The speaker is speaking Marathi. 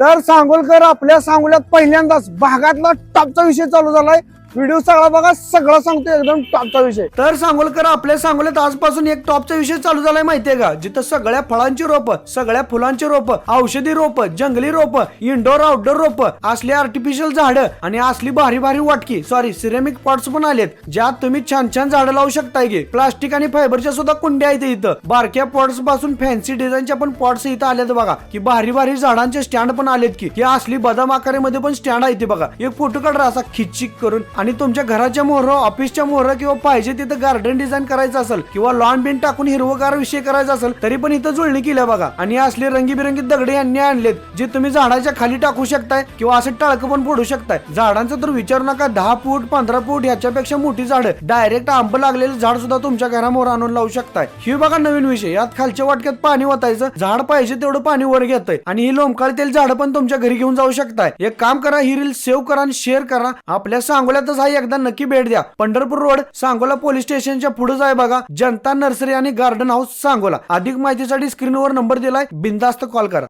तर सांगोलकर आपल्या सांगोल्यात पहिल्यांदाच भागातला टॉपचा विषय चालू झालाय। व्हिडिओ सगळा बघा, सगळं सांगतो एकदम टॉपचा विषय। तर सांगोलकर आपल्या सांगोल्यात आजपासून एक टॉपचा विषय चालू झालाय माहितीये का, जिथं सगळ्या फळांची रोप, सगळ्या फुलांची रोप, औषधी रोप, जंगली रोप, इंडोर आउटडोर रोप, असली आर्टिफिशियल झाडं आणि असली भारी भारी वाटकी सिरेमिक पॉट्स पण आलेत, ज्यात तुम्ही छान छान झाडं लावू शकताय की। प्लास्टिक आणि फायबरच्या सुद्धा कुंड्या आहेत इथं। बारक्या पॉट्स पासून फॅन्सी डिझाईनच्या पण पॉट्स इथं आलेत बघा, की भारी भारी झाडांचे स्टँड पण आलेत की। हे असली बदाम आकारामध्ये पण स्टँड आहे ते बघा। एक फोटो काढा असा खिचिक करून, आणि तुमच्या घराच्या मोहर, ऑफिसच्या मोहर किंवा पाहिजे तिथं गार्डन डिझाईन करायचं असेल किंवा लॉन बिन टाकून हिरवगार विषय करायचा असेल तरी पण इथं जुळणी केल्या बघा। आणि असले रंगीबिरंगी दगडे यांनी आणलेत, जे तुम्ही झाडाच्या खाली टाकू शकताय किंवा असं टाळकं पण फोडू शकताय। झाडांचं तर विचारू नका, 10 फूट 15 फूट ह्याच्यापेक्षा मोठी झाडं, डायरेक्ट आंब लागलेले झाड सुद्धा तुमच्या घरामोर आणून लावू शकताय। ही बघा नवीन विषय, यात खालच्या वाटक्यात पाणी ओतायचं, झाड पाहिजे तेवढं पाणी वर घेतंय आणि ही लोंबकाळतील झाड पण तुमच्या घरी घेऊन जाऊ शकताय। एक काम करा, ही रील सेव्ह करा आणि शेअर करा। आपल्या सांगोल्यातच हा एकदा नक्की भेट द्या। पंढरपूर रोड, सांगोला पोलीस स्टेशनच्या पुढेच आहे बघा, जनता नर्सरी आणि गार्डन हाऊस सांगोला। अधिक माहितीसाठी स्क्रीनवर नंबर दिलाय, बिनधास्त कॉल करा।